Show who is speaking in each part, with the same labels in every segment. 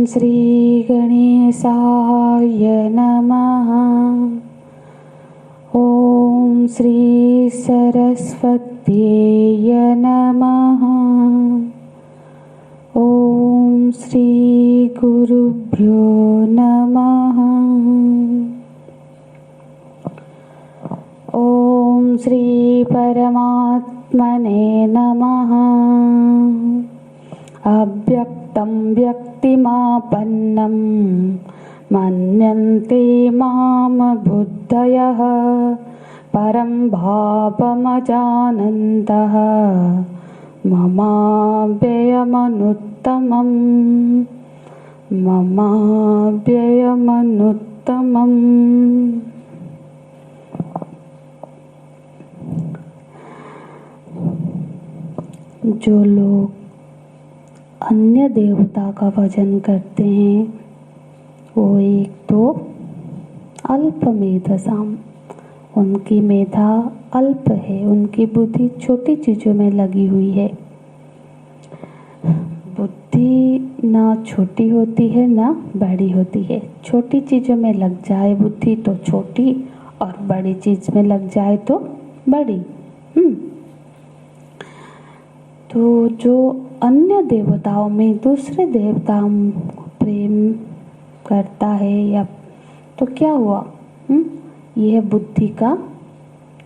Speaker 1: श्री गणेशाय नमः। ओम श्री सरस्वत्यै नमः। ओम श्री गुरुभ्यो नमः। ओम श्री परमात्मने नमः। अव्यक्तं व्यक्तिमापन्नं मन्यन्ते मां बुद्धयः परं भावमजानन्तः ममाव्ययमनुत्तमम् ममाव्ययमनुत्तमम्। जो लोग अन्य देवता का भजन करते हैं वो एक तो अल्प मेधसाम, उनकी मेधा अल्प है, उनकी बुद्धि छोटी चीज़ों में लगी हुई है। बुद्धि ना छोटी होती है ना बड़ी होती है। छोटी चीज़ों में लग जाए बुद्धि तो छोटी, और बड़ी चीज़ में लग जाए तो बड़ी। तो जो अन्य देवताओं में दूसरे देवताओं को प्रेम करता है या तो क्या हुआ, यह बुद्धि का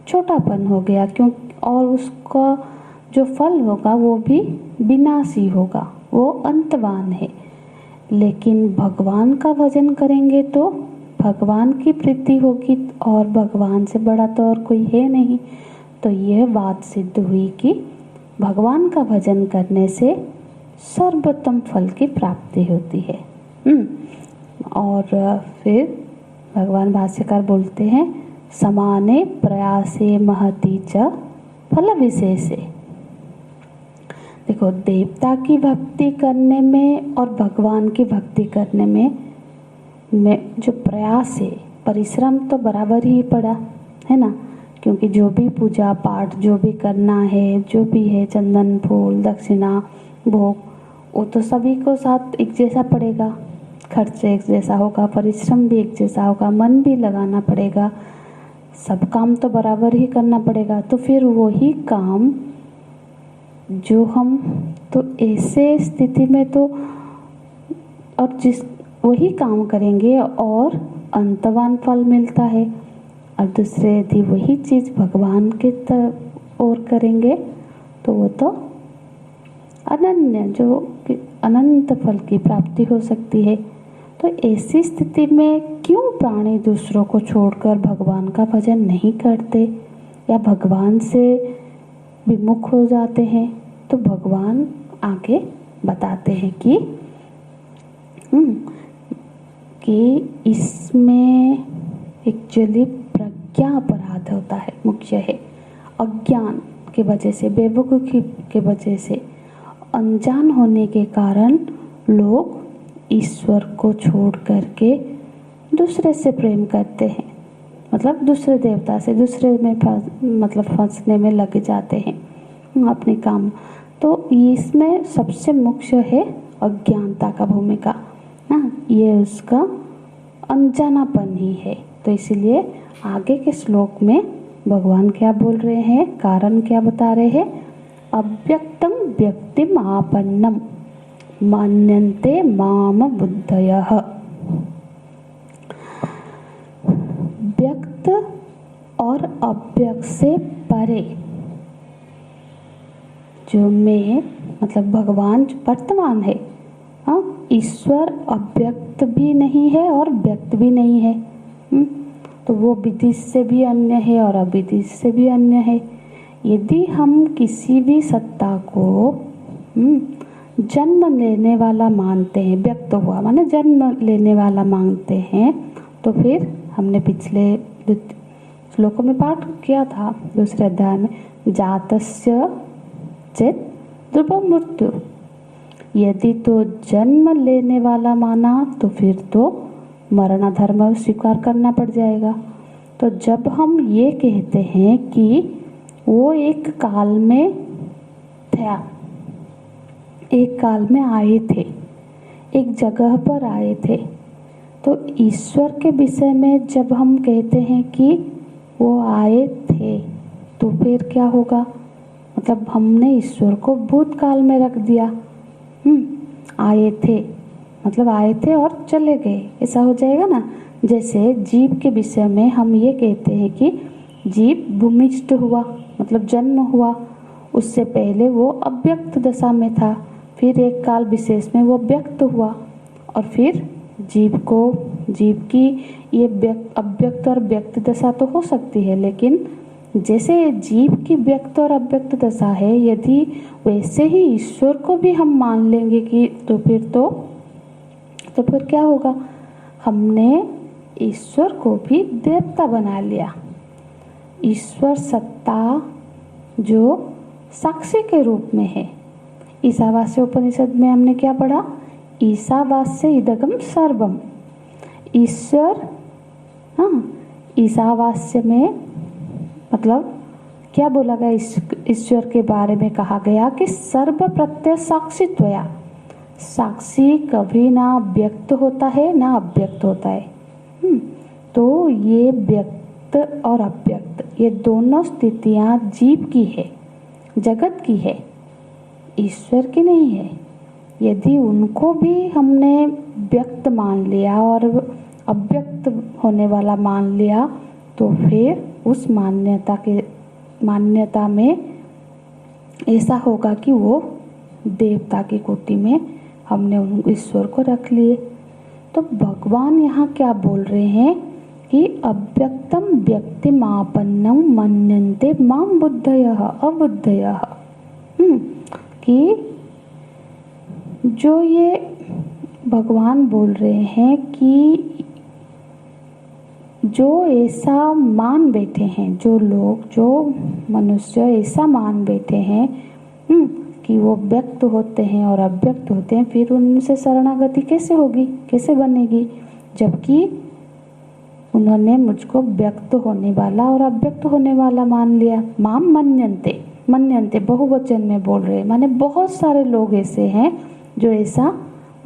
Speaker 1: छोटापन हो गया, क्यों? और उसका जो फल होगा वो भी विनाशी होगा, वो अंतवान है। लेकिन भगवान का भजन करेंगे तो भगवान की प्रीति होगी, और भगवान से बड़ा तो और कोई है नहीं। तो यह बात सिद्ध हुई कि भगवान का भजन करने से सर्वोत्तम फल की प्राप्ति होती है। और फिर भगवान भाष्यकार बोलते हैं, समाने प्रयासे महती च फल विशेषे। देखो, देवता की भक्ति करने में और भगवान की भक्ति करने में जो प्रयास है, परिश्रम तो बराबर ही पड़ा है ना। क्योंकि जो भी पूजा पाठ जो भी करना है, जो भी है, चंदन फूल दक्षिणा भोग, वो तो सभी को साथ एक जैसा पड़ेगा। खर्च एक जैसा होगा, परिश्रम भी एक जैसा होगा, मन भी लगाना पड़ेगा, सब काम तो बराबर ही करना पड़ेगा। तो फिर वही काम जो हम तो ऐसे स्थिति में तो और जिस वही काम करेंगे और अंतवान फल मिलता है। और दूसरे यदि वही चीज़ भगवान के ओर करेंगे तो वो तो अनन्य, जो अनंत फल की प्राप्ति हो सकती है। तो ऐसी स्थिति में क्यों प्राणी दूसरों को छोड़कर भगवान का भजन नहीं करते या भगवान से विमुख हो जाते हैं? तो भगवान आगे बताते हैं कि इसमें एक्चुअली प्रज्ञा अपराध होता है, मुख्य है। अज्ञान की वजह से, बेवकूफ़ी के वजह से, अनजान होने के कारण लोग ईश्वर को छोड़ करके दूसरे से प्रेम करते हैं, मतलब दूसरे देवता से, दूसरे में फंसने में लग जाते हैं अपने काम। तो इसमें सबसे मुख्य है अज्ञानता का भूमिका ना, ये उसका अनजानापन ही है। तो इसीलिए आगे के श्लोक में भगवान क्या बोल रहे हैं, कारण क्या बता रहे हैं? अव्यक्तं व्यक्तिम आपन्नम मन्यन्ते माम बुद्धयः। व्यक्त और अव्यक्त से परे, जो मैं मतलब भगवान वर्तमान है, ईश्वर अव्यक्त भी नहीं है और व्यक्त भी नहीं है। तो वो विधि से भी अन्य है और अविधि से भी अन्य है। यदि हम किसी भी सत्ता को जन्म लेने वाला मानते हैं, व्यक्त हुआ माने जन्म लेने वाला मानते हैं, तो फिर हमने पिछले श्लोकों में पाठ किया था, दूसरे अध्याय में, जातस्य चेत् ध्रुवं मृत्यु। यदि तो जन्म लेने वाला माना तो फिर तो मरण धर्म स्वीकार करना पड़ जाएगा। तो जब हम ये कहते हैं कि वो एक काल में था, एक काल में आए थे, एक जगह पर आए थे। तो ईश्वर के विषय में जब हम कहते हैं कि वो आए थे, तो फिर क्या होगा? मतलब हमने ईश्वर को भूतकाल में रख दिया। आए थे मतलब आए थे और चले गए, ऐसा हो जाएगा ना। जैसे जीव के विषय में हम ये कहते हैं कि जीव भूमिष्ठ हुआ, मतलब जन्म हुआ, उससे पहले वो अव्यक्त दशा में था, फिर एक काल विशेष में वो व्यक्त हुआ, और फिर जीव की ये अव्यक्त और व्यक्त दशा तो हो सकती है, लेकिन जैसे जीव की व्यक्त और अव्यक्त दशा है, यदि वैसे ही ईश्वर को भी हम मान लेंगे कि तो फिर क्या होगा? हमने ईश्वर को भी देवता बना लिया। ईश्वर सत्ता जो साक्षी के रूप में है। ईशावास्य उपनिषद में हमने क्या पढ़ा? ईशावास्य इदगम सर्वम। ईश्वर, ईशावास्य में मतलब क्या बोला गया? ईश्वर के बारे में कहा गया कि सर्व प्रत्यय साक्षित्वया। साक्षी कभी ना व्यक्त होता है ना अव्यक्त होता है। तो ये व्यक्त और अव्यक्त ये दोनों स्थितियां जीव की है, जगत की है, ईश्वर की नहीं है। यदि उनको भी हमने व्यक्त मान लिया और अव्यक्त होने वाला मान लिया, तो फिर उस मान्यता में ऐसा होगा कि वो देवता की कोटि में हमने ईश्वर को रख लिए। तो भगवान यहाँ क्या बोल रहे हैं कि अव्यक्तम व्यक्तिमापन्नम मन्यन्ते माम बुद्धयः अबुद्धयः। कि जो ये भगवान बोल रहे हैं कि जो ऐसा मान बैठे हैं, जो लोग, जो मनुष्य ऐसा मान बैठे हैं कि वो व्यक्त होते हैं और अव्यक्त होते हैं, फिर उनसे शरणागति कैसे होगी, कैसे बनेगी? जबकि उन्होंने मुझको व्यक्त होने वाला और अव्यक्त होने वाला मान लिया। माम मन्यन्ते, मन्यन्ते बहुवचन में बोल रहे हैं, माने बहुत सारे लोग ऐसे हैं जो ऐसा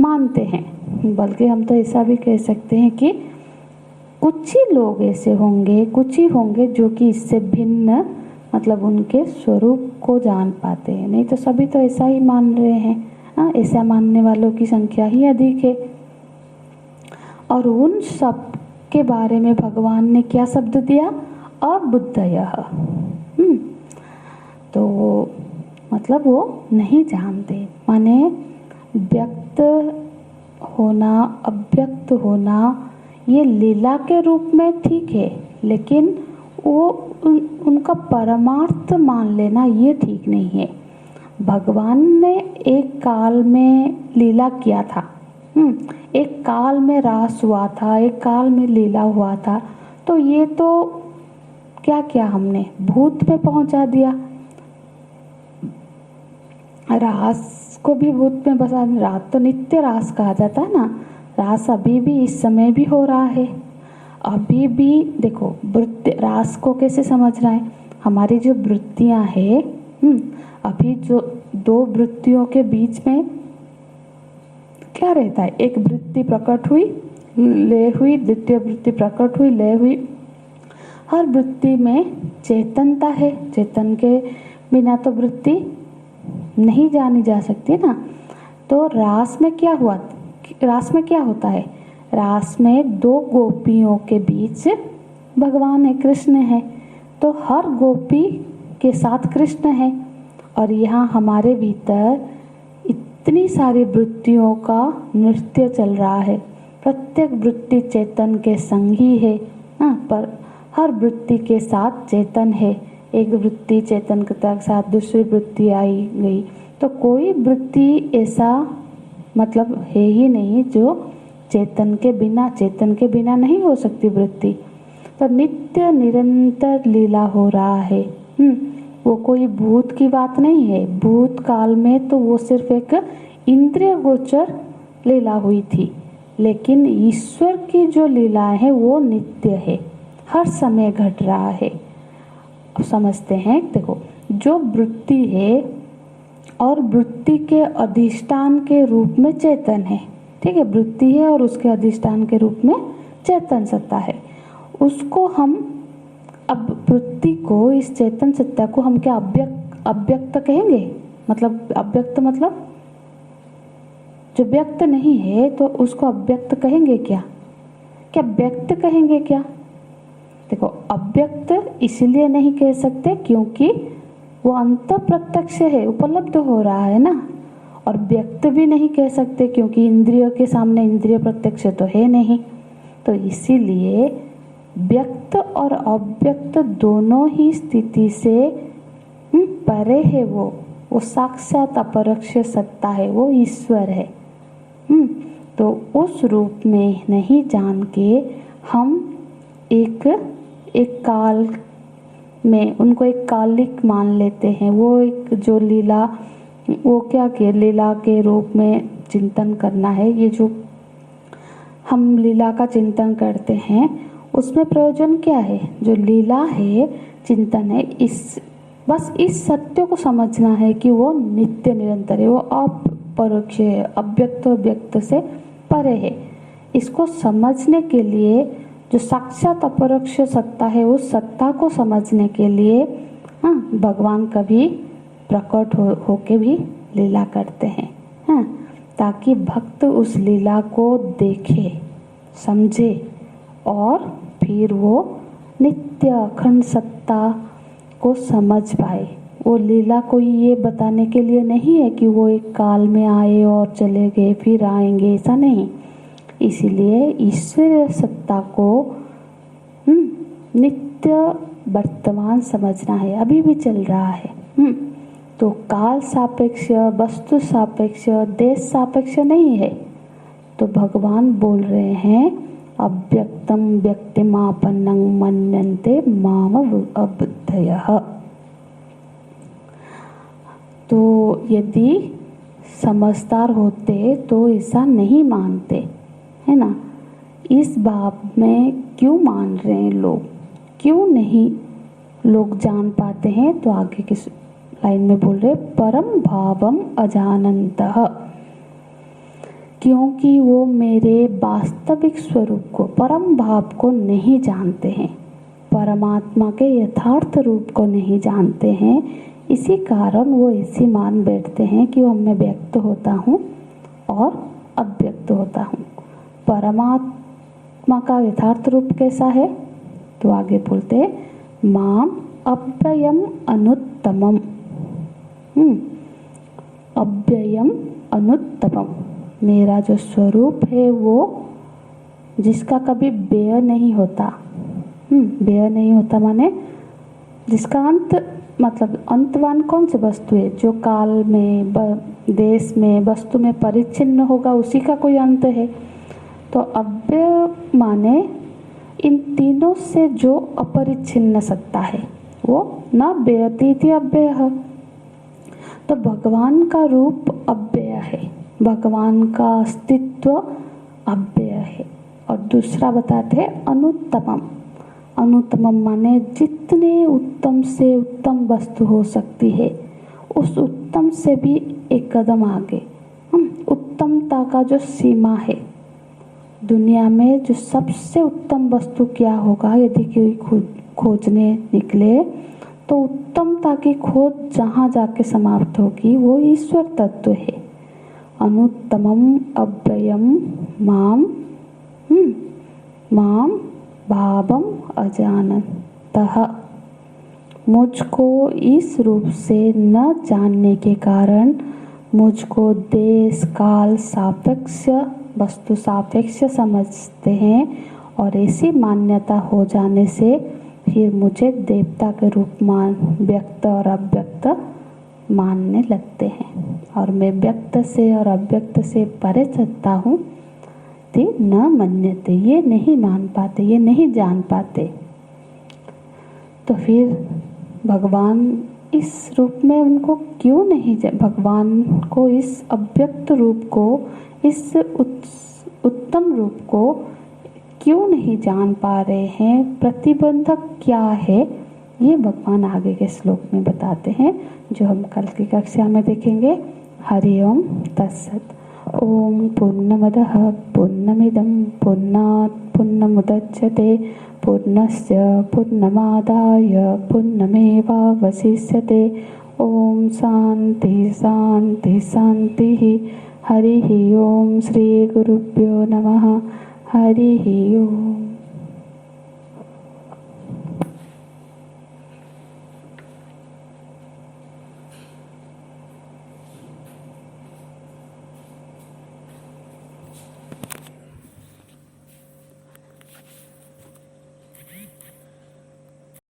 Speaker 1: मानते हैं। बल्कि हम तो ऐसा भी कह सकते हैं कि कुछ ही लोग ऐसे होंगे, कुछ ही होंगे जो कि इससे भिन्न, मतलब उनके स्वरूप को जान पाते हैं। नहीं तो सभी तो ऐसा ही मान रहे हैं। ऐसा मानने वालों की संख्या ही अधिक है। और उन सब के बारे में भगवान ने क्या शब्द दिया? अबुद्धयः। तो मतलब वो नहीं जानते, माने व्यक्त होना अव्यक्त होना ये लीला के रूप में ठीक है, लेकिन वो उनका परमार्थ मान लेना ये ठीक नहीं है। भगवान ने एक काल में लीला किया था, एक काल में रास हुआ था, एक काल में लीला हुआ था। तो ये तो क्या किया हमने? भूत में पहुंचा दिया। रास को भी भूत में बसा। रात तो नित्य रास कहा जाता है ना। रास अभी भी इस समय भी हो रहा है। अभी भी देखो वृत्ति, रास को कैसे समझ रहा है? हमारी जो वृत्तियां हैं, अभी जो दो वृत्तियों के बीच में क्या रहता है? एक वृत्ति प्रकट हुई, लय हुई, द्वितीय वृत्ति प्रकट हुई, लय हुई। हर वृत्ति में चेतनता है। चेतन के बिना तो वृत्ति नहीं जानी जा सकती ना। तो रास में क्या हुआ? रास में क्या होता है? रास में दो गोपियों के बीच भगवान है, कृष्ण है। तो हर गोपी के साथ कृष्ण है। और यहाँ हमारे भीतर इतनी सारी वृत्तियों का नृत्य चल रहा है। प्रत्येक वृत्ति चेतन के संग ही है। पर हर वृत्ति के साथ चेतन है। एक वृत्ति चेतन के साथ दूसरी वृत्ति आई गई, तो कोई वृत्ति ऐसा मतलब है ही नहीं जो चेतन के बिना नहीं हो सकती वृत्ति। तो नित्य निरंतर लीला हो रहा है। वो कोई भूत की बात नहीं है। भूत काल में तो वो सिर्फ एक इंद्रिय गोचर लीला हुई थी, लेकिन ईश्वर की जो लीला है वो नित्य है, हर समय घट रहा है। अब समझते हैं। देखो, जो वृत्ति है और वृत्ति के अधिष्ठान के रूप में चेतन है, ठीक है, वृत्ति है और उसके अधिष्ठान के रूप में चेतन सत्ता है। उसको हम अब वृत्ति को, इस चेतन सत्ता को हम क्या अव्यक्त कहेंगे? मतलब अव्यक्त मतलब जो व्यक्त नहीं है तो उसको अव्यक्त कहेंगे क्या? क्या व्यक्त कहेंगे क्या? देखो, अव्यक्त इसलिए नहीं कह सकते क्योंकि वो अंत प्रत्यक्ष है, उपलब्ध हो रहा है ना। और व्यक्त भी नहीं कह सकते क्योंकि इंद्रियों के सामने इंद्रिय प्रत्यक्ष तो है नहीं। तो इसीलिए व्यक्त और अव्यक्त दोनों ही स्थिति से परे है। वो साक्षात अपरोक्ष सत्ता है, वो ईश्वर है। तो उस रूप में नहीं जान के हम एक काल में उनको एक कालिक मान लेते हैं। वो एक जो लीला, वो क्या के लीला के रूप में चिंतन करना है। ये जो हम लीला का चिंतन करते हैं उसमें प्रयोजन क्या है? जो लीला है, चिंतन है, बस इस सत्य को समझना है कि वो नित्य निरंतर है, वो अपरोक्ष है, अव्यक्त और व्यक्त से परे है। इसको समझने के लिए जो साक्षात अपरोक्ष सत्ता है, उस सत्ता को समझने के लिए भगवान कभी प्रकट होके भी लीला करते हैं, ताकि भक्त उस लीला को देखे, समझे और फिर वो नित्य अखंड सत्ता को समझ पाए। वो लीला कोई ये बताने के लिए नहीं है कि वो एक काल में आए और चले गए फिर आएंगे, ऐसा नहीं। इसीलिए ईश्वरीय सत्ता को नित्य वर्तमान समझना है, अभी भी चल रहा है। तो काल सापेक्ष, वस्तु सापेक्ष, देश सापेक्ष नहीं है। तो भगवान बोल रहे हैं अव्यक्तम व्यक्तिमापन्नं मन्यन्ते माम अबुद्धयः। तो यदि समझदार होते तो ऐसा नहीं मानते, है ना। इस भाव में क्यों मान रहे हैं लोग, क्यों नहीं लोग जान पाते हैं? तो आगे की लाइन में बोल रहे परम भावम अजानन्तः, क्योंकि वो मेरे वास्तविक स्वरूप को, परम भाव को नहीं जानते हैं, परमात्मा के यथार्थ रूप को नहीं जानते हैं। इसी कारण वो ऐसी मान बैठते हैं कि वो मैं व्यक्त होता हूँ और अव्यक्त होता हूँ। परमात्मा का यथार्थ रूप कैसा है? तो आगे बोलते हैं माम अव्ययम अनुत्तमम, अव्ययम अनुत्तमम, मेरा जो स्वरूप है वो जिसका कभी व्यय नहीं होता। व्यय नहीं होता माने जिसका अंत, मतलब अंतवान कौन सी वस्तु है? जो काल में, देश में, वस्तु में परिच्छिन्न होगा, उसी का कोई अंत है। तो अव्यय माने इन तीनों से जो अपरिच्छिन्न सत्ता है वो न व्यतीति अव्यय। तो भगवान का रूप अव्यय है, भगवान का अस्तित्व अव्यय है। और दूसरा बताते हैं अनुत्तमम। अनुत्तमम माने जितने उत्तम से उत्तम वस्तु हो सकती है, उस उत्तम से भी एक कदम आगे। उत्तमता का जो सीमा है, दुनिया में जो सबसे उत्तम वस्तु क्या होगा यदि कोई खोजने निकले, तो उत्तमता की खोज जहाँ जाके समाप्त होगी वो ईश्वर तत्व है। अनुत्तमम अव्ययम माम भावम अजानन्तः, मुझको इस रूप से न जानने के कारण मुझको देश काल सापेक्ष, वस्तु सापेक्ष समझते हैं। और ऐसी मान्यता हो जाने से फिर मुझे देवता के रूप मान, व्यक्त और अव्यक्त मानने लगते हैं। और मैं व्यक्त से और अव्यक्त से परे सत्ता हूँ, ते न मन्यते, ये नहीं मान पाते, ये नहीं जान पाते। तो फिर भगवान इस रूप में उनको क्यों नहीं, भगवान को इस अव्यक्त रूप को, इस उत्तम रूप को क्यों नहीं जान पा रहे हैं? प्रतिबंधक क्या है? ये भगवान आगे के श्लोक में बताते हैं, जो हम कल की कक्षा में देखेंगे। हरि ओम तत्सत। ओम पूर्णमदः पूर्णमिदं पूर्णात् पूर्णमुदच्यते पूर्णस्य पूर्णमादाय पूर्णमेवावशिष्यते। ओम शांति शांति शांति। हरि ओम। श्री गुरुभ्यो नमः। हरि ओम।